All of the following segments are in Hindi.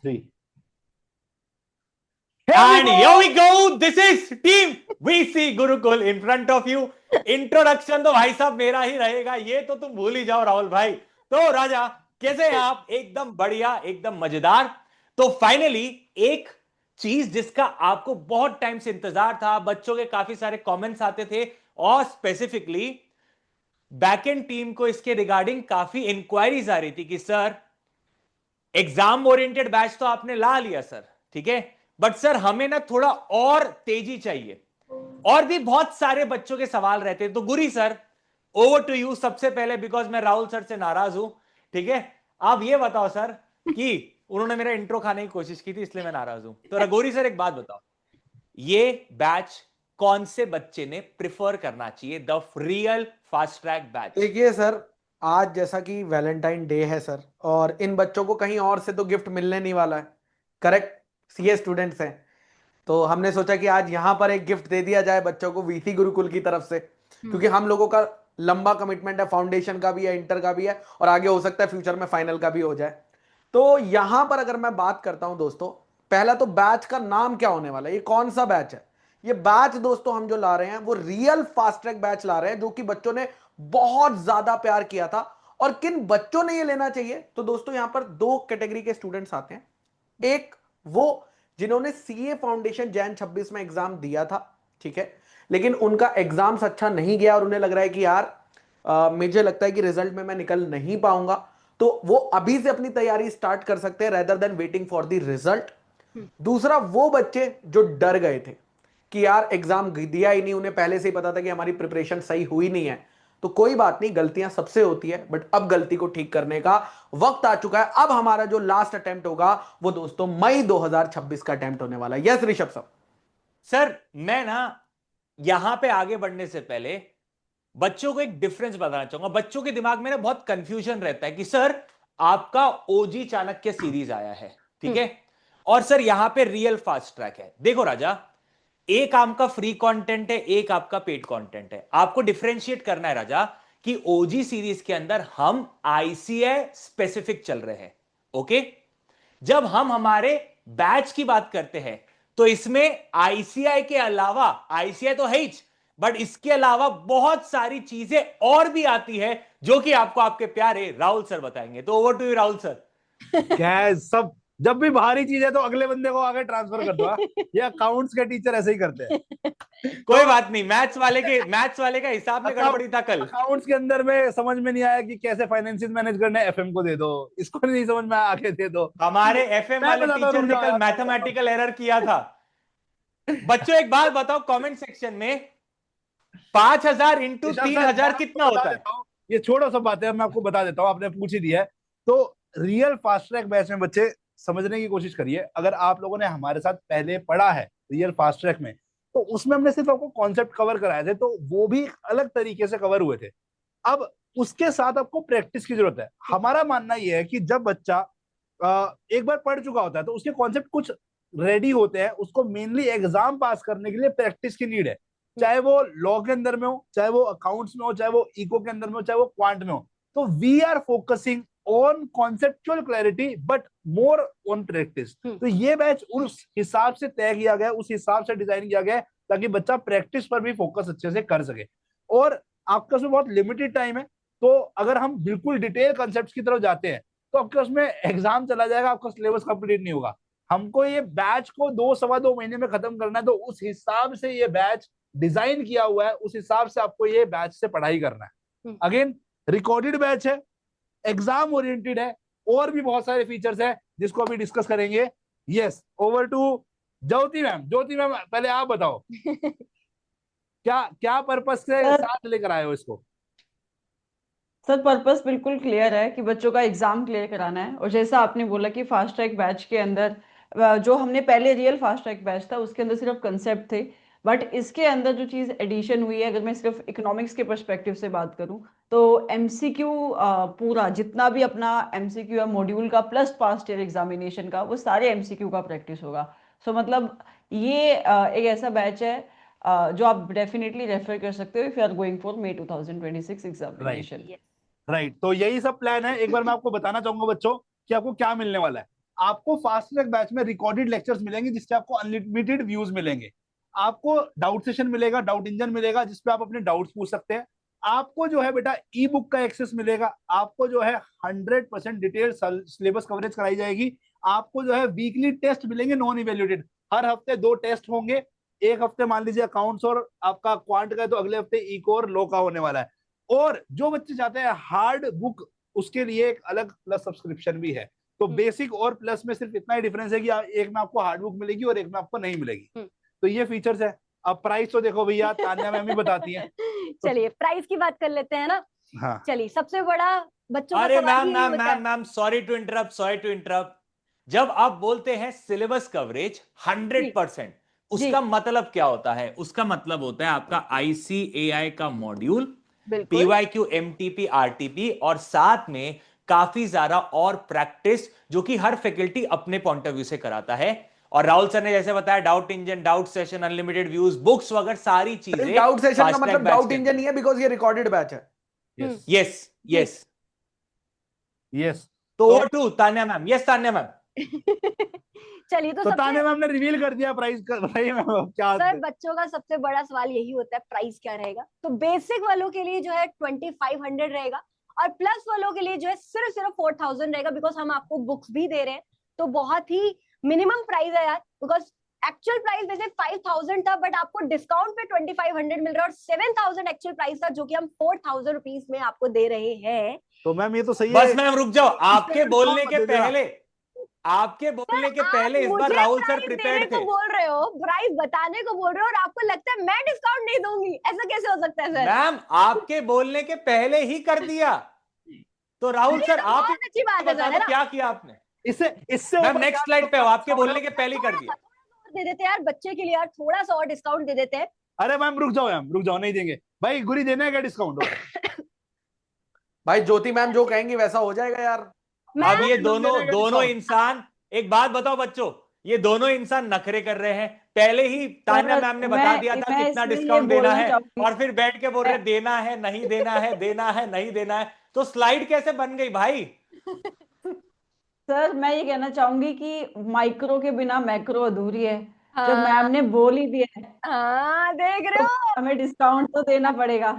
3। And here we go. This is team VC Gurukul in front of you. Introduction तो भाई साहब मेरा ही रहेगा, ये तो तुम भूल ही जाओ राहुल भाई। तो राजा कैसे हैं आप? एकदम बढ़िया, एकदम मजेदार। तो फाइनली एक चीज जिसका आपको बहुत टाइम से इंतजार था, बच्चों के काफी सारे कमेंट्स आते थे और स्पेसिफिकली बैकएंड टीम को इसके रिगार्डिंग काफी इंक्वायरीज आ रही थी कि सर एग्जाम ओरिएंटेड बैच तो आपने ला लिया सर, ठीक है, बट सर हमें ना थोड़ा और तेजी चाहिए। और भी बहुत सारे बच्चों के सवाल रहते हैं। तो गुरी सर, ओवर टू यू सबसे पहले, बिकॉज मैं राहुल सर से नाराज हूं, ठीक है। आप ये बताओ सर कि उन्होंने मेरा इंट्रो खाने की कोशिश की थी इसलिए मैं नाराज हूं। तो रघोरी सर एक बात बताओ, ये बैच कौन से बच्चे ने प्रिफर करना चाहिए, the real fast track batch? देखिए सर, आज जैसा कि वैलेंटाइन डे है सर, और इन बच्चों को कहीं और से तो गिफ्ट मिलने नहीं वाला है, करेक्ट? सीए स्टूडेंट्स हैं, तो हमने सोचा कि आज यहां पर एक गिफ्ट दे दिया जाए बच्चों को वीसी गुरुकुल की तरफ से, क्योंकि हम लोगों का लंबा कमिटमेंट है, फाउंडेशन का भी है, इंटर का भी है, और आगे हो सकता है फ्यूचर में फाइनल का भी हो जाए। तो यहां पर अगर मैं बात करता हूं दोस्तों, पहला तो बैच का नाम क्या होने वाला है, ये कौन सा बैच है? ये बैच दोस्तों हम जो ला रहे हैं वो रियल फास्ट ट्रैक बैच ला रहे हैं, जो कि बच्चों ने बहुत ज्यादा प्यार किया था। और किन बच्चों ने ये लेना चाहिए? तो दोस्तों यहां पर दो कैटेगरी के स्टूडेंट्स आते हैं। एक वो जिन्होंने सीए फाउंडेशन जैन 26 में एग्जाम दिया था, ठीक है, लेकिन उनका एग्जाम्स अच्छा नहीं गया और उन्हें लग रहा है कि यार मुझे लगता है कि रिजल्ट में मैं निकल नहीं पाऊंगा, तो वो अभी से अपनी तैयारी स्टार्ट कर सकते हैं rather than waiting for the result. दूसरा वो बच्चे जो डर गए थे कि यार एग्जाम दिया ही नहीं, उन्हें पहले से ही पता था कि हमारी प्रिपरेशन सही हुई नहीं है। तो कोई बात नहीं, गलतियां सबसे होती है, बट अब गलती को ठीक करने का वक्त आ चुका है। अब हमारा जो लास्ट अटेम्प्ट होगा वो दोस्तों मई 2026 का अटेम्प्ट होने वाला है। यस ऋषभ साहब। सर मैं ना यहां पे आगे बढ़ने से पहले बच्चों को एक डिफरेंस बताना चाहूंगा। बच्चों के दिमाग में ना बहुत कंफ्यूजन रहता है कि सर आपका ओजी चाणक्य सीरीज आया है, ठीक है, और सर यहां पे रियल फास्ट ट्रैक है। देखो राजा, एक आपका फ्री कंटेंट है, एक आपका पेड कंटेंट है। आपको डिफरेंशिएट करना है राजा कि ओजी सीरीज के अंदर हम आईसीआई स्पेसिफिक चल रहे हैं, ओके। जब हम हमारे बैच की बात करते हैं तो इसमें आईसीआई के अलावा, आईसीआई तो है ही, बट इसके अलावा बहुत सारी चीजें और भी आती है जो कि आपको आपके प्यारे राहुल सर बताएंगे। तो over to you Rahul sir. गैस सब, जब भी भारी चीज है तो अगले बंदे को आगे ट्रांसफर कर दो। हाँ? ये अकाउंट्स के टीचर ऐसे ही करते हैं। कोई तो बात नहीं, मैथ्स वाले का हिसाब में गड़बड़ी था कल। अकाउंट्स के अंदर में समझ में नहीं आया कि कैसे फाइनेंसिस मैनेज करना है, एफएम को दे दो, इसको नहीं समझ में आया, आगे दे दो। हमारे एफएम मैं वाले बताता हूँ, टीचर रुक ने जाओ कल यार, मैं बताता हूँ। मैथमेटिकल एरर किया था। बच्चों एक बात बताओ कमेंट सेक्शन में, 5,000 इंटू ऋषभ तीन सर, मैं हजार आपको कितना बता होता है? देता हूँ, ये छोड़ो सब बातें, मैं आपको बता देता हूँ, आपने पूछ ही दिया है। तो रियल फास्ट ट्रैक बैच में बच्चे समझने की कोशिश करिए। अगर आप लोगों ने हमारे साथ पहले पढ़ा है रियल फास्ट ट्रैक में, तो उसमें हमने सिर्फ आपको कॉन्सेप्ट कवर कराए थे, तो वो भी अलग तरीके से कवर हुए थे। अब उसके साथ आपको प्रैक्टिस की जरूरत है। हमारा मानना यह है कि जब बच्चा एक बार पढ़ चुका होता है तो उसके कॉन्सेप्ट कुछ रेडी होते हैं, उसको मेनली एग्जाम पास करने के लिए प्रैक्टिस की नीड है। चाहे वो लॉ के अंदर में हो, चाहे वो अकाउंट्स में हो, चाहे वो इको के अंदर में हो, चाहे वो क्वांट में हो। तो we are focusing on conceptual clarity but more on practice. तो ये बैच उस हिसाब से तय किया गया, उस हिसाब से डिजाइन किया गया है, ताकि बच्चा प्रैक्टिस पर भी फोकस अच्छे से कर सके। और आपका उसमें बहुत लिमिटेड टाइम है, तो अगर हम बिल्कुल डिटेल कंसेप्ट की तरफ जाते हैं तो आपके उसमें एग्जाम चला जाएगा, आपका सिलेबस कंप्लीट नहीं होगा। हमको ये बैच को 2 सवा 2 महीने में खत्म करना है, तो उस हिसाब से ये बैच डिजाइन किया हुआ है, उस हिसाब से आपको ये बैच से पढ़ाई करना है। अगेन, रिकॉर्डेड बैच है, एग्जाम ओरिएंटेड है, और भी बहुत सारे फीचर्स है जिसको अभी डिस्कस करेंगे। Yes, over to Jyoti ma'am. Jyoti ma'am, पहले आप बताओ क्या क्या पर्पस से सर साथ लेकर आए हो इसको? सर पर्पस बिल्कुल क्लियर है कि बच्चों का एग्जाम क्लियर कराना है। और जैसा आपने बोला कि फास्ट ट्रैक बैच के अंदर जो हमने पहले रियल फास्ट ट्रैक बैच था उसके अंदर सिर्फ कंसेप्ट थे, बट इसके अंदर जो चीज़ एडिशन हुई है, अगर मैं सिर्फ इकोनॉमिक्स के पर्सपेक्टिव से बात करूं, तो एमसीक्यू पूरा जितना भी अपना एमसीक्यू है मॉड्यूल का प्लस पास्ट ईयर एग्जामिनेशन का, वो सारे एमसीक्यू का प्रैक्टिस होगा। सो मतलब ये एक ऐसा बैच है जो आप डेफिनेटली रेफर कर सकते हो if you are going for May 2026 right, examination. Right. तो यही सब प्लान है। एक बार मैं आपको बताना चाहूंगा बच्चों कि आपको क्या मिलने वाला है। आपको फास्ट ट्रैक बैच में रिकॉर्डेड लेक्चर्स मिलेंगे जिससे आपको अनलिमिटेड व्यूज मिलेंगे, आपको डाउट सेशन मिलेगा, डाउट इंजन मिलेगा जिसपे आप अपने डाउट्स पूछ सकते हैं, आपको जो है बेटा ई बुक का एक्सेस मिलेगा, आपको जो है 100% डिटेल सिलेबस कवरेज कराई जाएगी, आपको जो है वीकली टेस्ट मिलेंगे नॉन इवेल्युएटेड, हर हफ्ते 2 टेस्ट होंगे, एक हफ्ते मान लीजिए अकाउंट्स और आपका क्वांट का है तो अगले हफ्ते इको और लो का होने वाला है। और जो बच्चे चाहते हैं हार्ड बुक, उसके लिए एक अलग प्लस सब्सक्रिप्शन भी है। तो बेसिक और प्लस में सिर्फ इतना ही डिफरेंस है कि एक में आपको हार्ड बुक मिलेगी और एक में आपको नहीं मिलेगी। तो ये फीचर्स है। अब प्राइस तो देखो भैया, तान्या मैम ही बताती हैं। चलिए प्राइस की बात कर लेते हैं ना। हाँ चलिए सबसे बड़ा बच्चों का अरे सवाल मैम यही मैम होता है। Ma'am ma'am sorry to interrupt. जब आप बोलते हैं सिलेबस कवरेज 100%, उसका मतलब क्या होता है? उसका मतलब होता है आपका ICAI का मॉड्यूल, बिल्कुल PYQ MTP RTP, और साथ में काफी ज्यादा और प्रैक्टिस जो कि हर फैकल्टी अपने पॉइंट ऑफ व्यू से कराता है। और राहुल सर ने जैसे बताया, doubt engine, doubt session, unlimited views, books वगैरह सारी चीजें डाउट सेशन का फास्ट ट्रैक मतलब बैच डाउट के इंजन ही है, बिकॉज ये रिकॉर्डेड बैच है। Yes yes yes. यस। तो over to Tanya ma'am. Yes Tanya ma'am. चलिए तो तो सबसे तान्या मैम ने रिवील कर दिया प्राइस का, बताइए मैम क्या। सर बच्चों का सबसे बड़ा सवाल यही होता है प्राइस क्या रहेगा। तो बेसिक वालों के लिए जो है 2500 रहेगा, और प्लस वालों के लिए जो है सिर्फ 4000 रहेगा, बिकॉज हम आपको बुक्स भी दे रहे हैं। तो बहुत ही मिनिमम प्राइस है यार, बिकॉज एक्चुअल प्राइस वैसे 5000 था, बट आपको डिस्काउंट पे 2500 मिल रहा है, और 7000 एक्चुअल प्राइस था जो कि हम 4000 रुपीज में आपको दे रहे हैं। तो मैम ये तो सही बस है। मैम रुक जाओ, आपके बोलने के दे देना। पहले, आपके बोलने के आप पहले इस बार मुझे राहुल सर प्राइस प्रिपेयर्ड देने को थे। बोल रहे हो, प्राइस बताने को बोल रहे हो, और आपको लगता है मैं डिस्काउंट नहीं दूंगी, ऐसा कैसे हो सकता है सर? मैम आपके बोलने के पहले ही कर दिया। तो राहुल ये सर तो आप बहुत अच्छी बात है बता सर, दो है ना? क्या किया आपने। इससे इससे मैम ऊपर नेक्स्ट क्या स्लाइड पे हो, आपके बोलने के करोगे? पहले ही कर दिया। थोड़ा सा और दे देते हैं यार बच्चे के लिए, यार थोड़ा सा और डिस्काउंट दे देते हैं। अरे मैम रुक जाओ, मैम रुक जाओ, नहीं देंगे भाई, गुरी देना है क्या डिस्काउंट? भाई ज्योति मैम जो कहेंगी वैसा हो जाएगा यार। अब ये मैम दोनों देना है दोनों discount। इंसान, एक बात बताओ बच्चों, ये दोनों इंसान नखरे कर रहे हैं। पहले ही तान्या मैम ने बता दिया था मैं कितना इसमें ये डिस्काउंट देना बोलना है, चाहूंगी। और फिर बैठ के बोल रहे देना है नहीं देना है, देना है नहीं देना है। तो स्लाइड कैसे बन गई भाई? सर मैं ये कहना चाहूंगी कि माइक्रो के बिना मैक्रो अधूरी है। जब हाँ मैम ने बोल ही दिया है हाँ, देख रहे तो हो। हमें डिस्काउंट तो देना पड़ेगा।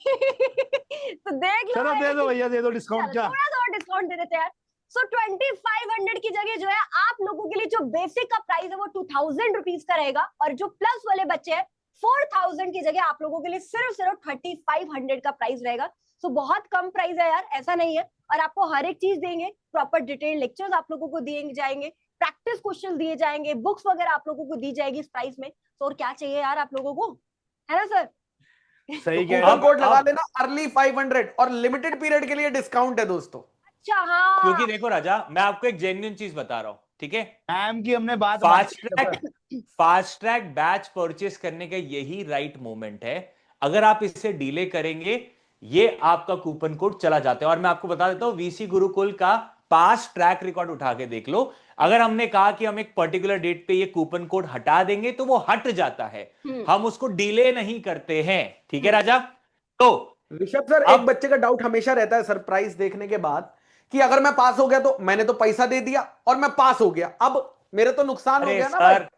तो देख लो चलो भाई। दे दो भैया, दे दो डिस्काउंट। चलो, क्या थोड़ा सा और डिस्काउंट दे देते हैं यार। सो 2500 की जगह जो है आप लोगों के लिए जो बेसिक का प्राइस है वो 2000 रुपीज का रहेगा, और जो प्लस वाले बच्चे हैं 4000 की जगह आप लोगों के लिए सिर्फ 3500 का प्राइस रहेगा। सो बहुत कम प्राइस है यार, ऐसा नहीं है। और आपको हर एक चीज देंगे, प्रॉपर डिटेल लेक्चर्स आप लोगों को दिए जाएंगे, प्रैक्टिस क्वेश्चन दिए जाएंगे, बुक्स वगैरह आप लोगों को दी जाएगी इस प्राइस में। तो और क्या चाहिए यार आप लोगों को, है ना सर? सही तो कह रहे कूपन हो। कोड लगा लेना अर्ली 500, और लिमिटेड पीरियड के लिए डिस्काउंट है दोस्तों। अच्छा हाँ, क्योंकि देखो राजा, मैं आपको एक जेन्युइन चीज बता रहा हूं, ठीक है? मैम की हमने बात फास्ट ट्रैक बैच परचेस करने का यही राइट मोमेंट है। अगर आप इससे डिले करेंगे, ये आपका कूपन कोड चला जाता है। और मैं आपको बता देता हूं, वीसी गुरुकुल का पास्ट ट्रैक रिकॉर्ड उठा के देख लो। अगर हमने कहा कि हम एक पर्टिकुलर डेट पे ये कूपन कोड हटा देंगे तो वो हट जाता है, हम उसको डिले नहीं करते हैं। ठीक है राजा? तो ऋषभ सर, एक बच्चे का डाउट हमेशा रहता है सरप्राइज देखने के बाद कि अगर मैं पास हो गया तो मैंने तो पैसा दे दिया और मैं पास हो गया, अब मेरे तो नुकसान हो अरे गया ना भाई। सर,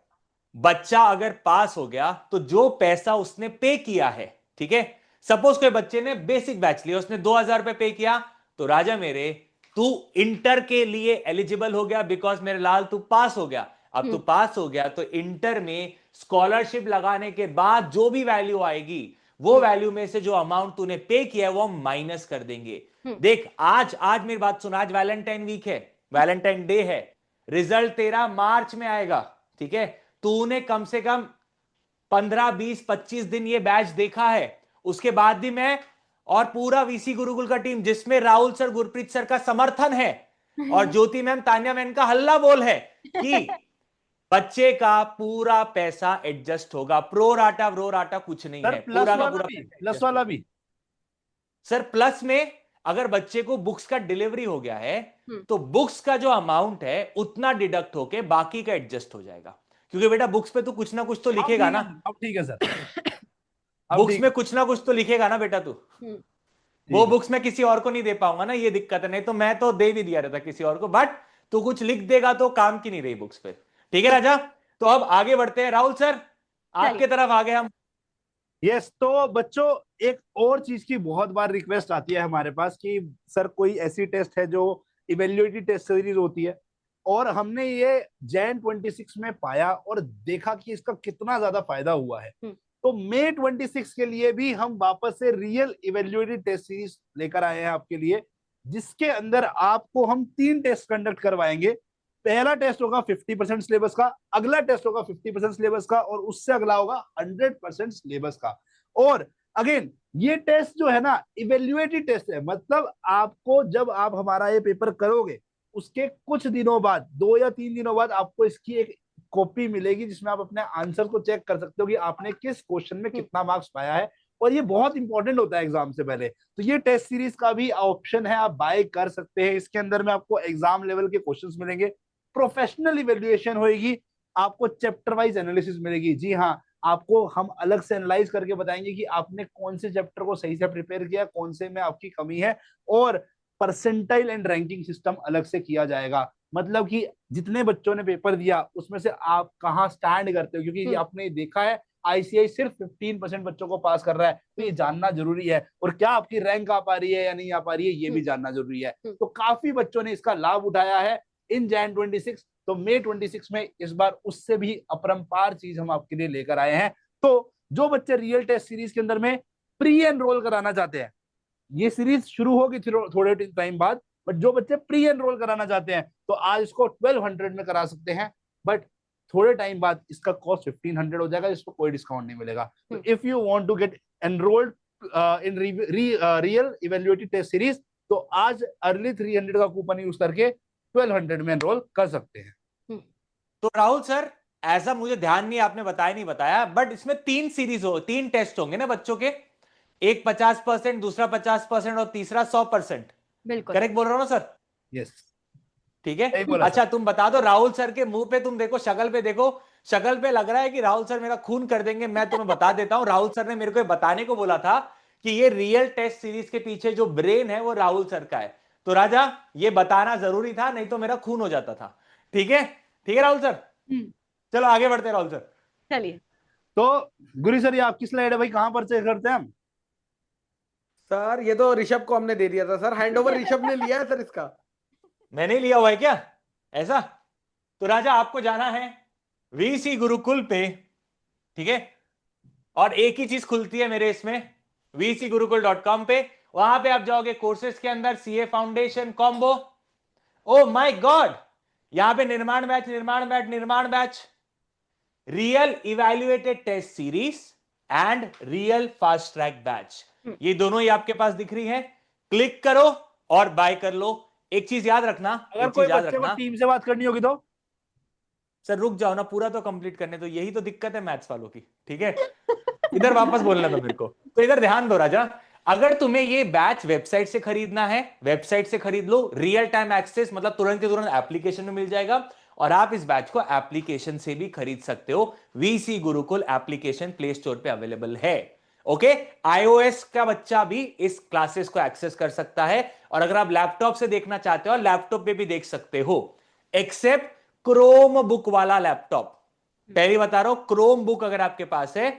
बच्चा अगर पास हो गया तो जो पैसा उसने पे किया है, ठीक है, सपोज कोई बच्चे ने बेसिक बैच लिया, उसने 2000 रुपए पे किया, तो राजा मेरे, तू इंटर के लिए एलिजिबल हो गया, बिकॉज मेरे लाल तू पास हो गया। अब तू पास हो गया तो इंटर में स्कॉलरशिप लगाने के बाद जो भी वैल्यू आएगी, वो वैल्यू में से जो अमाउंट तूने पे किया है वो हम माइनस कर देंगे। देख, आज आज मेरी बात सुन, आज वैलेंटाइन वीक है, वैलेंटाइन डे है, रिजल्ट तेरा मार्च में आएगा, ठीक है? तूने कम से कम 15, 20, 25 दिन ये बैच देखा है, उसके बाद भी मैं और पूरा वीसी गुरुकुल का टीम, जिसमें राहुल सर, गुरप्रीत सर का समर्थन है, और ज्योति मैम, तान्या मैम का हल्ला बोल है कि बच्चे का पूरा पैसा एडजस्ट होगा। प्रो राटा कुछ नहीं सर है, प्लस पूरा का वाला पूरा भी, पैसा प्लस adjust वाला होगा। भी। सर प्लस में अगर बच्चे को बुक्स का डिलीवरी हो गया है तो बुक्स का जो अमाउंट है उतना डिडक्ट होके बाकी का एडजस्ट हो जाएगा। क्योंकि बेटा बुक्स पे तू कुछ ना कुछ तो लिखेगा ना, अब ठीक है सर, बुक्स में कुछ ना कुछ तो लिखेगा ना बेटा तू। वो बुक्स मैं किसी और को नहीं दे पाऊंगा ना, ये दिक्कत है। नहीं तो मैं तो दे भी दिया रहता किसी और को, बट तो कुछ लिख देगा तो काम की नहीं रही बुक्स पे। ठीक है राजा, तो अब आगे बढ़ते हैं। राहुल सर आपके तरफ आ गए हम। यस, तो बच्चों एक और चीज की बहुत बार रिक्वेस्ट आती है हमारे पास कि सर कोई ऐसी टेस्ट है जो इवेल्युएटिव टेस्ट सीरीज होती है, और हमने ये जैन 26 में पाया और देखा कि इसका कितना ज्यादा फायदा हुआ है। तो मई 26 के लिए भी हम वापस से रियल इवेल्युएटिव टेस्ट सीरीज लेकर आए हैं आपके लिए, जिसके अंदर आपको हम 3 टेस्ट कंडक्ट करवाएंगे। पहला टेस्ट होगा 50% सिलेबस का, अगला टेस्ट होगा 50% सिलेबस का, और उससे अगला होगा 100% सिलेबस का। और अगेन ये टेस्ट जो है ना इवेल्युएटिव टेस्ट है, मतलब आपको जब आप हमारा ये पेपर करोगे उसके कुछ दिनों बाद, 2 या 3 दिनों बाद, आपको इसकी एक कॉपी मिलेगी जिसमें आप अपने आंसर को चेक कर सकते हो कि आपने किस क्वेश्चन में कितना मार्क्स पाया है। और ये बहुत इंपॉर्टेंट होता है एग्जाम से पहले। तो ये टेस्ट सीरीज का भी ऑप्शन है, आप बाय कर सकते हैं। इसके अंदर में आपको एग्जाम लेवल के क्वेश्चंस मिलेंगे, प्रोफेशनल इवेल्युएशन होगी, आपको चैप्टर वाइज एनालिसिस मिलेगी। जी हाँ, आपको हम अलग से एनालाइज करके बताएंगे कि आपने कौन से चैप्टर को सही से प्रिपेयर किया, कौन से में आपकी कमी है। और परसेंटाइल एंड रैंकिंग सिस्टम अलग से किया जाएगा, मतलब कि जितने बच्चों ने पेपर दिया उसमें से आप कहाँ स्टैंड करते हो, क्योंकि आपने देखा है आईसीआई सिर्फ 15% बच्चों को पास कर रहा है, तो ये जानना जरूरी है। और क्या आपकी रैंक आ पा रही है या नहीं आ पा रही है, ये भी जानना जरूरी है। तो काफी बच्चों ने इसका लाभ उठाया है इन जैन 26। तो मई 26 में इस बार उससे भी अपरंपार चीज हम आपके लिए लेकर आए हैं। तो जो बच्चे रियल टेस्ट सीरीज के अंदर में प्री एनरोल कराना चाहते हैं, ये सीरीज शुरू होगी थोड़े टाइम बाद, बट जो बच्चे प्री एनरोल कराना चाहते हैं तो आज इसको 1200 में करा सकते हैं, बट थोड़े टाइम बाद इसका कॉस्ट 1500 हो जाएगा, इसको कोई डिस्काउंट नहीं मिलेगा। तो if you want to get enrolled in real evaluative test series, तो आज अर्ली 300 का कूपन यूज करके 1200 में एनरोल कर सकते हैं। तो राहुल सर ऐसा मुझे ध्यान नहीं, आपने बताया नहीं बताया, बट इसमें 3 टेस्ट होंगे ना बच्चों के, एक 50%, दूसरा 50% और तीसरा 100%। बिल्कुल करेक्ट बोल रहा हूं ना सर? यस, ठीक है। अच्छा तुम बता दो, राहुल सर के मुंह पे तुम देखो, शक्ल पे देखो, शक्ल पे लग रहा है कि राहुल सर मेरा खून कर देंगे। मैं तुम्हें बता देता हूं, राहुल सर ने मेरे को बताने को बोला था कि ये रियल टेस्ट सीरीज के पीछे जो ब्रेन है वो राहुल सर का है। तो राजा ये बताना जरूरी था, नहीं तो मेरा खून हो जाता था। ठीक है, ठीक है राहुल सर, चलो आगे बढ़ते हैं राहुल सर। चलिए। तो गुरु सर ये आपकी स्लाइड है भाई, कहां पर चेक करते हैं हम? सर ये तो ऋषभ को हमने दे दिया था सर, हैंडओवर ऋषभ ने लिया है सर इसका। मैंने लिया हुआ है क्या ऐसा? तो राजा आपको जाना है वीसी गुरुकुल पे, ठीक है, और एक ही चीज खुलती है मेरे इसमें vcgurukul.com पे। वहां पे आप जाओगे कोर्सेज के अंदर, CA foundation combo. Oh my god, यहां पे Nirman batch, real evaluated test series and real fast track batch, ये दोनों ही आपके पास दिख रही है। क्लिक करो और बाय कर लो। एक चीज याद रखना, अगर कोई बच्चे को टीम से बात करनी होगी तो? सर रुक जाओ ना, पूरा तो कंप्लीट करने, तो यही तो दिक्कत है मैथ्स वालों की। ठीक है, इधर वापस बोलना था मेरे को, तो इधर ध्यान दो राजा। अगर तुम्हें ये बैच वेबसाइट से खरीदना है, वेबसाइट से खरीद लो, रियल टाइम एक्सेस, मतलब तुरंत के तुरंत एप्लीकेशन में मिल जाएगा। और आप इस बैच को एप्लीकेशन से भी खरीद सकते हो, VC Gurukul application play store पे अवेलेबल है। ओके, आईओएस का बच्चा भी इस क्लासेस को एक्सेस कर सकता है, और अगर आप लैपटॉप से देखना चाहते हो, लैपटॉप पे भी देख सकते हो, एक्सेप्ट क्रोम बुक वाला लैपटॉप। पहले बता रहा हूं, क्रोम बुक अगर आपके पास है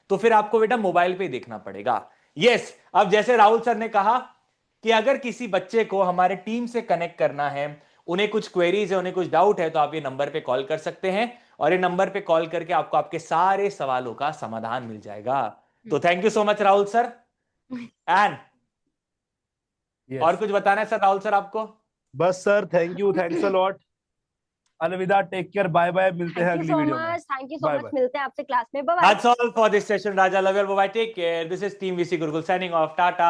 तो फिर आपको बेटा मोबाइल पे देखना पड़ेगा। यस, अब जैसे राहुल सर ने कहा कि अगर किसी बच्चे को हमारे टीम से कनेक्ट करना है, उन्हें कुछ क्वेरीज है, उन्हें कुछ डाउट है, तो आप ये नंबर पे कॉल कर सकते हैं, और ये नंबर पे कॉल करके आपको आपके सारे सवालों का समाधान मिल जाएगा। तो thank you so much Rahul sir. And और कुछ बताना है सर राहुल सर आपको? बस sir, thank you, thanks a lot, अलविदा, टेक केयर, बाय बाय, मिलते हैं अगली वीडियो में। थैंक यू सो मच, मिलते हैं आपसे क्लास में। Bye bye. That's all for this session, Raja. Love you. Bye bye. Take care. This is Team VC Gurukul signing off. Tata.